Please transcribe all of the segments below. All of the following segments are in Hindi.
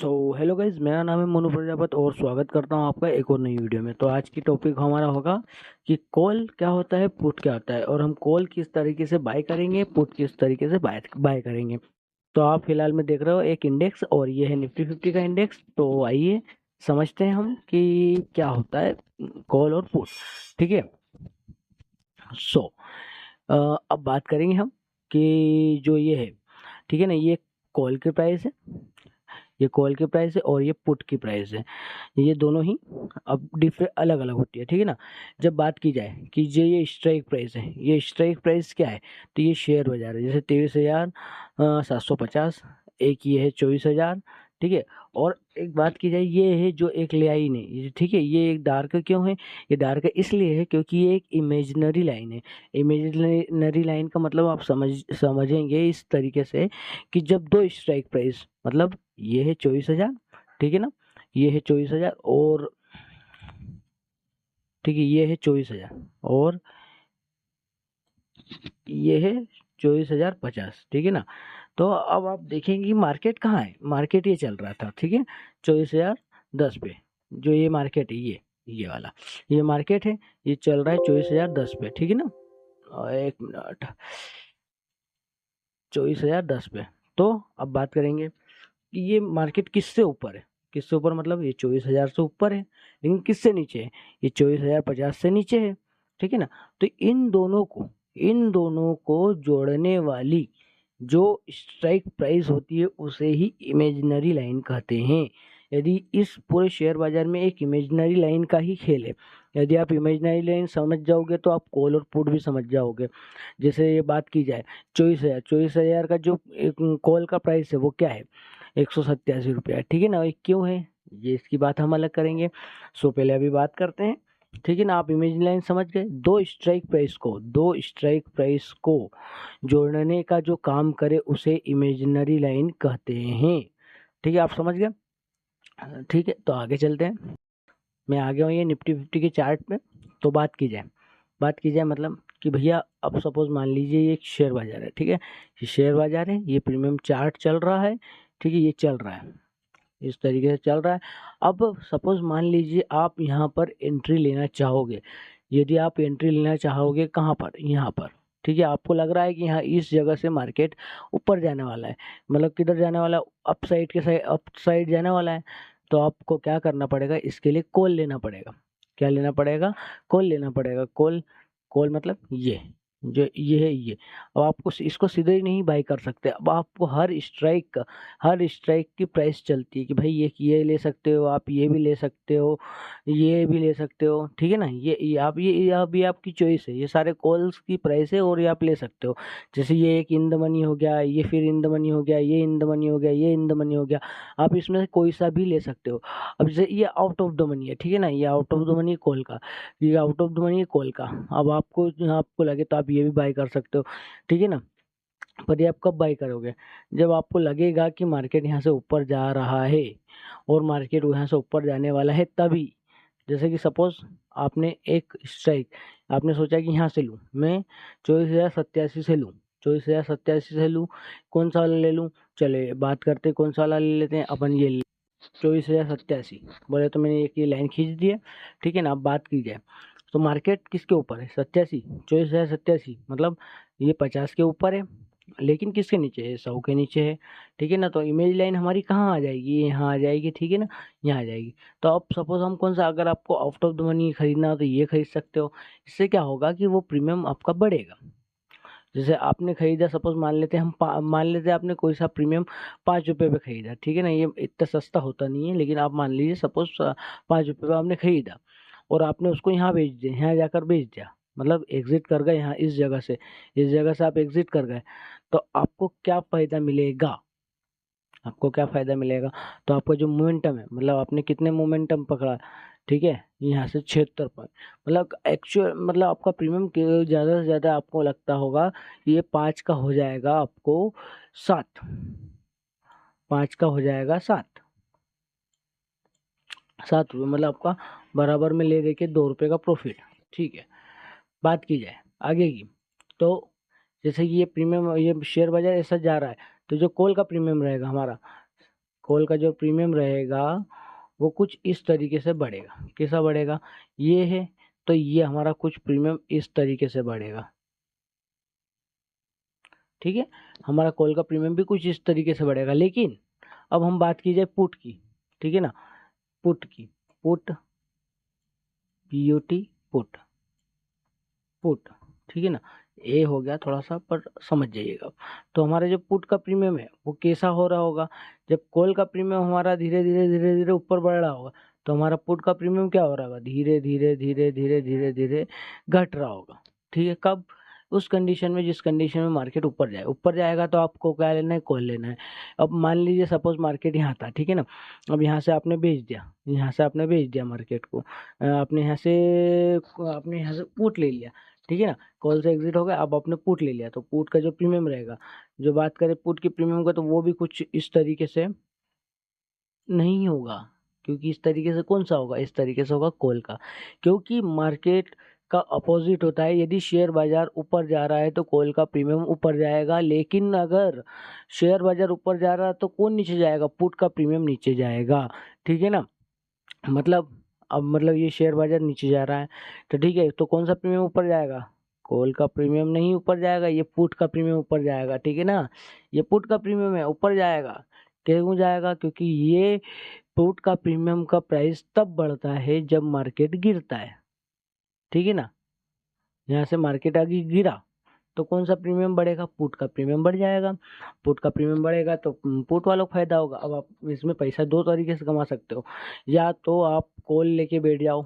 सो हेलो गाइज, मेरा नाम है मनु प्रजापत और स्वागत करता हूँ आपका एक और नई वीडियो में। तो आज की टॉपिक हमारा होगा कि कॉल क्या होता है, पुट क्या होता है, और हम कॉल किस तरीके से बाय करेंगे, पुट किस तरीके से बाय करेंगे। तो आप फिलहाल में देख रहे हो एक इंडेक्स, और ये है निफ्टी 50 का इंडेक्स। तो आइए समझते हैं हम कि क्या होता है कॉल और पुट। ठीक है। सो अब बात करेंगे हम कि जो ये है, ठीक है ना, ये कॉल के प्राइस है, ये कॉल की प्राइस है और ये पुट की प्राइस है। ये दोनों ही अब डिफरेंट अलग अलग होती है। ठीक है ना। जब बात की जाए कि ये स्ट्राइक प्राइस है, ये स्ट्राइक प्राइस क्या है, तो ये शेयर बाजार है। जैसे 23,750, एक ये है 24,000। ठीक है। और एक बात की जाए, ये है जो एक लाइन है ठीक है, ये एक डार्क क्यों है, ये डार्क इसलिए है क्योंकि ये एक इमेजिनरी लाइन है। इमेजिनरी लाइन का मतलब आप समझेंगे इस तरीके से कि जब दो स्ट्राइक प्राइस, मतलब ये है 24,000, ठीक है ना, ये है 24,000, और ठीक है ये है 24,000, और ये है 24,050। ठीक है ना। तो अब आप देखेंगे कि मार्केट कहाँ है, मार्केट ये चल रहा था, ठीक है, 24,010 पे। जो ये मार्केट है, ये वाला ये मार्केट है, ये चल रहा है 24,010 पे। ठीक है ना। एक मिनट, 24,010 पे। तो अब बात करेंगे कि ये मार्केट किससे ऊपर है, किससे ऊपर, मतलब ये 24,000 से ऊपर है, लेकिन किससे नीचे है, ये 24,050 से नीचे है। ठीक है ना। तो इन दोनों को जोड़ने वाली जो स्ट्राइक प्राइस होती है उसे ही इमेजिनरी लाइन कहते हैं। यदि इस पूरे शेयर बाजार में एक इमेजिनरी लाइन का ही खेल है, यदि आप इमेजिनरी लाइन समझ जाओगे तो आप कॉल और पुट भी समझ जाओगे। जैसे ये बात की जाए, 24,000 का जो एक कॉल का प्राइस है वो क्या है, 187 रुपया। ठीक है ना। ये क्यों है, ये इसकी बात हम अलग करेंगे। सो पहले अभी बात करते हैं। ठीक है ना। आप इमेजिनरी लाइन समझ गए, दो स्ट्राइक प्राइस को जोड़ने का जो काम करे उसे इमेजिनरी लाइन कहते हैं। ठीक है, आप समझ गए। ठीक है, तो आगे चलते हैं। मैं आ गया हूँ ये निफ्टी 50 के चार्ट पे। तो बात की जाए मतलब कि भैया, अब सपोज मान लीजिए ये एक शेयर बाजार है। ठीक है, ये शेयर बाजार है, ये प्रीमियम चार्ट चल रहा है। ठीक है, ये चल रहा है, इस तरीके से चल रहा है। अब सपोज मान लीजिए आप यहाँ पर एंट्री लेना चाहोगे। यदि आप एंट्री लेना चाहोगे कहाँ पर, यहाँ पर, ठीक है, आपको लग रहा है कि यहाँ इस जगह से मार्केट ऊपर जाने वाला है, मतलब किधर जाने वाला है, अप साइड के साइड, अप साइड जाने वाला है। तो आपको क्या करना पड़ेगा, इसके लिए कॉल लेना पड़ेगा। क्या लेना पड़ेगा, कॉल लेना पड़ेगा। कॉल, कॉल मतलब ये जो ये है ये। अब आपको इसको सीधे ही नहीं बाई कर सकते, अब आपको हर स्ट्राइक की प्राइस चलती है कि भाई ये ले सकते हो, आप ये भी ले सकते हो, ये भी ले सकते हो। ठीक है ना। ये आप ये अभी आपकी चॉइस है, ये सारे कॉल्स की प्राइस है और ये आप ले सकते हो। जैसे ये एक इन द मनी हो गया, ये फिर इन द मनी हो गया, ये इन द मनी हो गया, ये इन द मनी हो गया। आप इसमें से कोई सा भी ले सकते हो। अब जैसे ये आउट ऑफ द मनी है, ठीक है ना, ये out of the money call का, ये out of the money call का। अब आपको लगे तो आप ये भी बाय कर सकते हो। ठीक है ना। पर ये आप कब बाई करोगे, जब आपको लगेगा कि मार्केट यहाँ से ऊपर जा रहा है और मार्केट यहाँ से ऊपर जाने वाला है तभी। जैसे कि सपोज आपने एक स्ट्राइक, आपने सोचा कि यहाँ से लूँ मैं, 24,087 से लूँ, 24,087 से लूँ, कौन सा वाला ले लूँ। चले बात करते हैं कौन सा वाला ले लेते हैं अपन, ये 24,087 बोले तो मैंने एक ये लाइन खींच दी है। ठीक है ना। अब बात की जाए तो मार्केट किसके ऊपर है, 87, 24,087, मतलब ये 50 के ऊपर है, लेकिन किसके नीचे है, 100 के नीचे है। ठीक है ना। तो इमेज लाइन हमारी कहाँ आ जाएगी, ये यहाँ आ जाएगी। ठीक है ना, यहाँ आ जाएगी। तो अब सपोज हम कौन सा, अगर आपको आउट ऑफ द मनी खरीदना हो तो ये खरीद सकते हो। इससे क्या होगा कि वो प्रीमियम आपका बढ़ेगा। जैसे आपने खरीदा, सपोज मान लेते हैं मान लेते हैं आपने कोई सा प्रीमियम 5 रुपये पे खरीदा। ठीक है ना, ये इतना सस्ता होता नहीं है, लेकिन आप मान लीजिए सपोज 5 रुपये पे आपने खरीदा और आपने उसको यहाँ बेच दिया, यहाँ जाकर बेच दिया, मतलब एग्जिट कर गए यहाँ, इस जगह से आप एग्जिट कर गए। तो आपको क्या फायदा मिलेगा, आपको क्या फायदा मिलेगा, तो आपका जो मोमेंटम है, मतलब आपने कितने मोमेंटम पकड़ा, ठीक है, यहाँ से 76 पॉइंट, मतलब एक्चुअल, मतलब आपका प्रीमियम ज़्यादा से ज़्यादा आपको लगता होगा ये 5 का हो जाएगा, आपको 7, 5 का हो जाएगा 7 रुपये, मतलब आपका बराबर में ले दे के 2 रुपये का प्रॉफिट। ठीक है। बात की जाए आगे की, तो जैसे कि ये प्रीमियम, ये शेयर बाजार ऐसा जा रहा है, तो जो कॉल का प्रीमियम रहेगा हमारा, कोल का जो प्रीमियम रहेगा वो कुछ इस तरीके से बढ़ेगा। कैसा बढ़ेगा? ये है तो ये हमारा कुछ प्रीमियम इस तरीके से बढ़ेगा। ठीक है, हमारा कोल का प्रीमियम भी कुछ इस तरीके से बढ़ेगा। लेकिन अब हम बात की जाए पुट की, ठीक है ना, पुट की, पुट, PUT, पुट, पुट, ठीक है ना, ए हो गया थोड़ा सा पर समझ जाइएगा। तो हमारा जो पुट का प्रीमियम है वो कैसा हो रहा होगा? जब कॉल का प्रीमियम हमारा धीरे धीरे धीरे धीरे ऊपर बढ़ रहा होगा तो हमारा पुट का प्रीमियम क्या हो रहा होगा? धीरे धीरे धीरे धीरे धीरे धीरे घट रहा होगा। ठीक है, कब? उस कंडीशन में, जिस कंडीशन में मार्केट ऊपर जाए। ऊपर जाएगा तो आपको क्या लेना है? कॉल लेना है। अब मान लीजिए सपोज मार्केट यहाँ था, ठीक है ना, अब यहाँ से आपने बेच दिया, यहाँ से आपने बेच दिया मार्केट को, आपने यहाँ से पुट ले लिया, ठीक है ना, कॉल से एग्जिट हो गया, अब आपने पुट ले लिया तो पुट का जो प्रीमियम रहेगा, जो बात करें पुट की प्रीमियम का, तो वो भी कुछ इस तरीके से नहीं होगा। क्योंकि इस तरीके से कौन सा होगा? इस तरीके से होगा कॉल का। क्योंकि मार्केट का अपोजिट होता है। यदि शेयर बाजार ऊपर जा रहा है तो कॉल का प्रीमियम ऊपर जाएगा, लेकिन अगर शेयर बाजार ऊपर जा रहा है तो कौन नीचे जाएगा? पुट का प्रीमियम नीचे जाएगा। ठीक है ना, मतलब अब मतलब ये शेयर बाजार नीचे जा रहा है तो ठीक है, तो कौन सा प्रीमियम ऊपर जाएगा? कॉल का प्रीमियम नहीं ऊपर जाएगा, ये पुट का प्रीमियम ऊपर जाएगा। ठीक है ना, ये पुट का प्रीमियम है, ऊपर जाएगा। क्यों जाएगा? क्योंकि ये पुट का प्रीमियम का प्राइस तब बढ़ता है जब मार्केट गिरता है। ठीक है ना, यहाँ से मार्केट आगे गिरा तो कौन सा प्रीमियम बढ़ेगा? पुट का प्रीमियम बढ़ जाएगा। पुट का प्रीमियम बढ़ेगा तो पुट वालों को फायदा होगा। अब आप इसमें पैसा दो तरीके से कमा सकते हो। या तो आप कॉल लेके बैठ जाओ,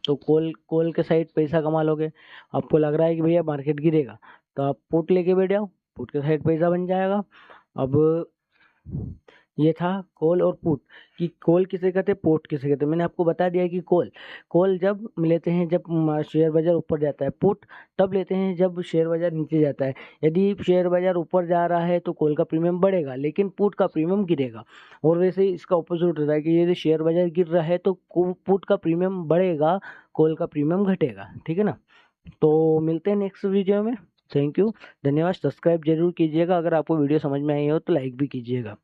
तो कॉल कॉल के साइड पैसा कमा लोगे। आपको लग रहा है कि भैया मार्केट गिरेगा तो आप पुट लेके बैठ जाओ, पुट के साइड पैसा बन जाएगा। अब ये था कॉल और पुट। कि कॉल किसे कहते हैं, पुट किसे कहते हैं। मैंने आपको बता दिया कि कॉल कॉल जब लेते हैं जब शेयर बाजार ऊपर जाता है, पुट तब लेते हैं जब शेयर बाजार नीचे जाता है। यदि शेयर बाजार ऊपर जा रहा है तो कॉल का प्रीमियम बढ़ेगा, लेकिन पुट का प्रीमियम गिरेगा। और वैसे ही इसका ऑपोजिट होता है कि यदि शेयर बाजार गिर रहा है तो पुट का प्रीमियम बढ़ेगा, कॉल का प्रीमियम घटेगा। ठीक है ना, तो मिलते हैं नेक्स्ट वीडियो में। थैंक यू, धन्यवाद। सब्सक्राइब जरूर कीजिएगा। अगर आपको वीडियो समझ में आई हो तो लाइक भी कीजिएगा।